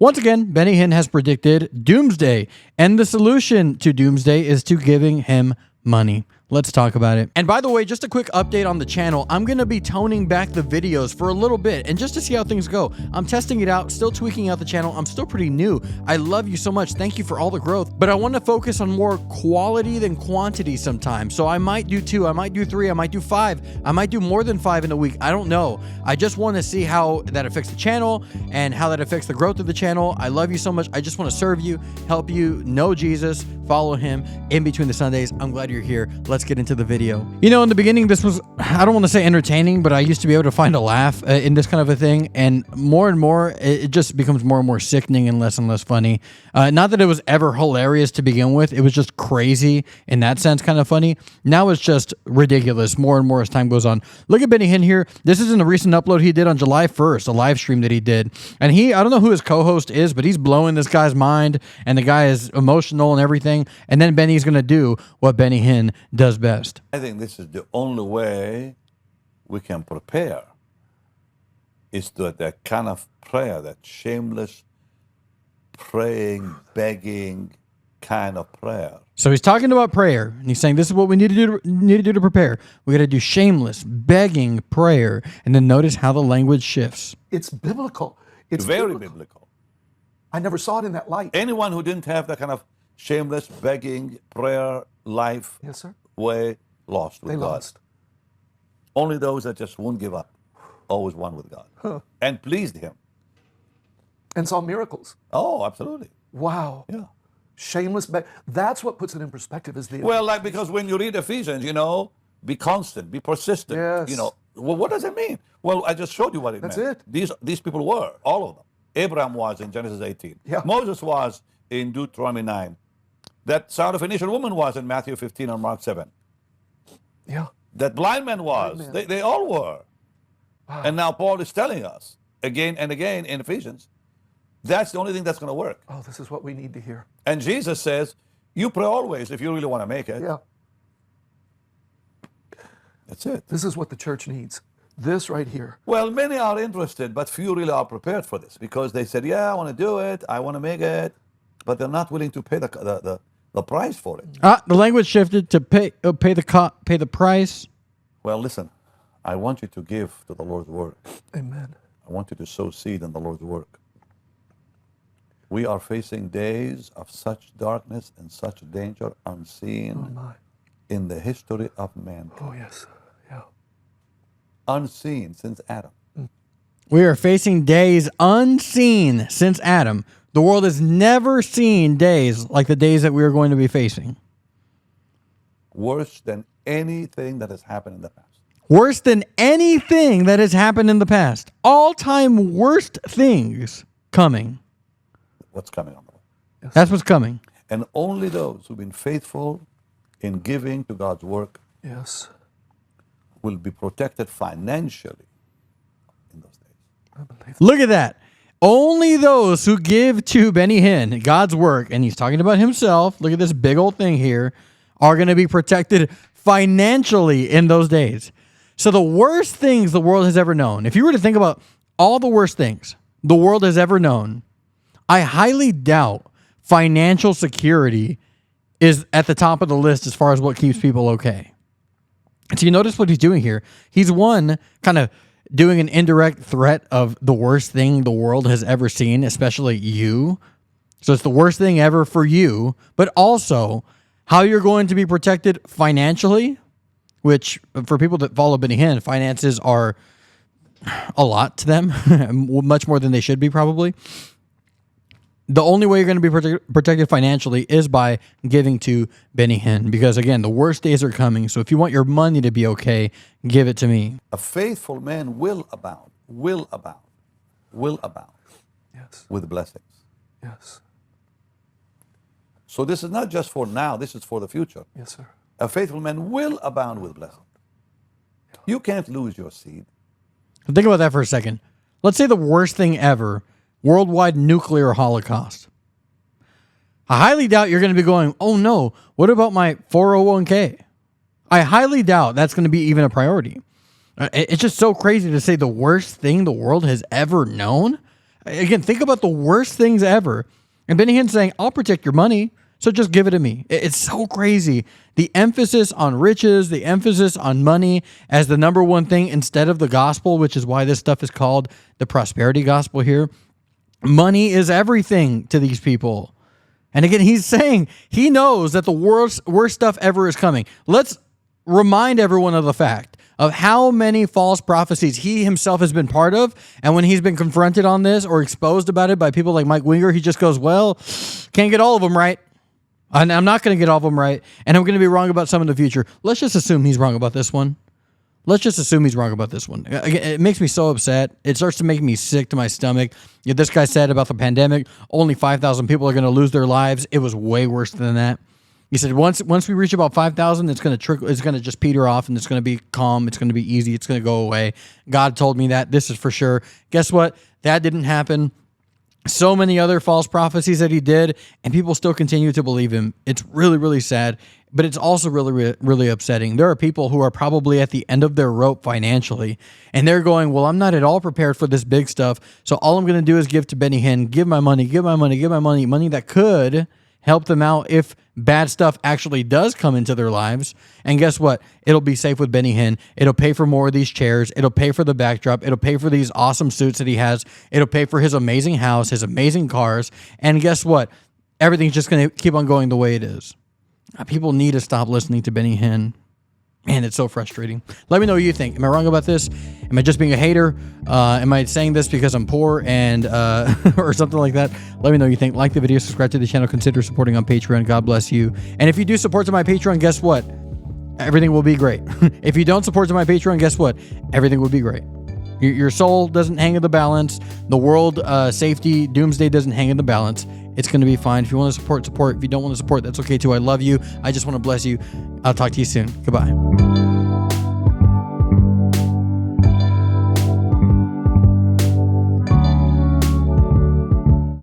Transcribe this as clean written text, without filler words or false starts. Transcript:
Once again, Benny Hinn has predicted doomsday, and the solution to doomsday is to giving him money. Let's talk about it. And by the way, just a quick update on the channel. I'm going to be toning back the videos for a little bit and just to see how things go. I'm testing it out, still tweaking out the channel. I'm still pretty new. I love you so much. Thank you for all the growth. But I want to focus on more quality than quantity sometimes. So I might do 2, I might do 3, I might do 5. I might do more than 5 in a week. I don't know. I just want to see how that affects the channel and how that affects the growth of the channel. I love you so much. I just want to serve you, help you know Jesus, follow him in between the Sundays. I'm glad you're here. Let's get into the video. You know, in the beginning, this was, I don't want to say entertaining, but I used to be able to find a laugh in this kind of a thing. And more, it just becomes more and more sickening and less funny. Not that it was ever hilarious to begin with. It was just crazy in that sense, kind of funny. Now it's just ridiculous more and more as time goes on. Look at Benny Hinn here. This is in a recent upload he did on July 1st, a live stream that he did. And I don't know who his co-host is, but he's blowing this guy's mind and the guy is emotional and everything. And then Benny's going to do what Benny Hinn does best. I think this is the only way we can prepare is to that kind of prayer, that shameless praying, begging kind of prayer. So he's talking about prayer, and he's saying this is what we need to do to prepare. We got to do shameless, begging prayer, and then notice how the language shifts. It's biblical. It's very biblical. I never saw it in that light. Anyone who didn't have that kind of shameless, begging prayer life, yes, sir, way lost with they God. Lost. Only those that just won't give up, always won with God, and pleased Him, and saw miracles. Oh, absolutely! Wow. Yeah. Shameless. That's what puts it in perspective. Is the well, like because when you read Ephesians, you know, be constant, be persistent. Yes. You know, well, what does it mean? Well, I just showed you what it meant. That's it. These people were, all of them. Abraham was in Genesis 18. Yeah. Moses was in Deuteronomy 9. That son of a Phoenician woman was in Matthew 15 or Mark 7. Yeah. That blind man was. Blind man. They all were. Wow. And now Paul is telling us again and again in Ephesians, that's the only thing that's going to work. Oh, this is what we need to hear. And Jesus says, you pray always if you really want to make it. Yeah. That's it. This is what the church needs. This right here. Well, many are interested, but few really are prepared for this because they said, yeah, I want to do it, I want to make it, but they're not willing to pay the price for it. The language shifted to pay the price. Well, listen, I want you to give to the Lord's work. Amen. I want you to sow seed in the Lord's work. We are facing days of such darkness and such danger unseen in the history of mankind. Oh, yes. Yeah. Unseen since Adam. We are facing days unseen since Adam. The world has never seen days like the days that we are going to be facing. Worse than anything that has happened in the past. Worse than anything that has happened in the past. All-time worst things coming. What's coming on the way. Yes. That's what's coming. And only those who've been faithful in giving to God's work Yes. will be protected financially in those days. I believe that. Look at that. Only those who give to Benny Hinn, God's work, and he's talking about himself, look at this big old thing here, are going to be protected financially in those days. So the worst things the world has ever known, if you were to think about all the worst things the world has ever known, I highly doubt financial security is at the top of the list as far as what keeps people okay. So you notice what he's doing here. He's kind of doing an indirect threat of the worst thing the world has ever seen, especially you. So it's the worst thing ever for you, but also how you're going to be protected financially, which for people that follow Benny Hinn, finances are a lot to them, much more than they should be probably. The only way you're going to be protected financially is by giving to Benny Hinn. Because, again, the worst days are coming. So if you want your money to be okay, give it to me. A faithful man will abound Yes. with blessings. Yes. So this is not just for now, this is for the future. Yes, sir. A faithful man will abound with blessings. You can't lose your seed. Think about that for a second. Let's say the worst thing ever, worldwide nuclear holocaust. I highly doubt you're going to be going, oh no, what about my 401k? I highly doubt that's going to be even a priority. It's just so crazy to say the worst thing the world has ever known. Again, think about the worst things ever. And Benny Hinn saying, I'll protect your money, so just give it to me. It's so crazy. The emphasis on riches, the emphasis on money as the number one thing instead of the gospel, which is why this stuff is called the prosperity gospel here. Money is everything to these people. And again, he's saying he knows that the worst stuff ever is coming. Let's remind everyone of the fact of how many false prophecies he himself has been part of. And when he's been confronted on this or exposed about it by people like Mike Winger, he just goes, well, can't get all of them right. And I'm not going to get all of them right. And I'm going to be wrong about some in the future. Let's just assume he's wrong about this one. Let's just assume he's wrong about this one. It makes me so upset. It starts to make me sick to my stomach. This guy said about the pandemic, only 5,000 people are going to lose their lives. It was way worse than that. He said once we reach about 5,000, it's going to trickle. It's going to just peter off, and it's going to be calm. It's going to be easy. It's going to go away. God told me that. This is for sure. Guess what? That didn't happen. So many other false prophecies that he did, and people still continue to believe him. It's really, really sad, but it's also really, really upsetting. There are people who are probably at the end of their rope financially, and they're going, well, I'm not at all prepared for this big stuff, so all I'm going to do is give to Benny Hinn, give my money, money that could help them out if bad stuff actually does come into their lives. And guess what? It'll be safe with Benny Hinn. It'll pay for more of these chairs. It'll pay for the backdrop. It'll pay for these awesome suits that he has. It'll pay for his amazing house, his amazing cars. And guess what? Everything's just going to keep on going the way it is. People need to stop listening to Benny Hinn. Man, it's so frustrating. Let me know what you think. Am I wrong about this? Am I just being a hater? Am I saying this because I'm poor and or something like that? Let me know what you think. Like the video, subscribe to the channel, consider supporting on Patreon. God bless you. And if you do support to my Patreon, guess what? Everything will be great. If you don't support to my Patreon, guess what? Everything will be great. Your soul doesn't hang in the balance. The world safety, doomsday doesn't hang in the balance. It's going to be fine. If you want to support, support. If you don't want to support, that's okay too. I love you. I just want to bless you. I'll talk to you soon. Goodbye.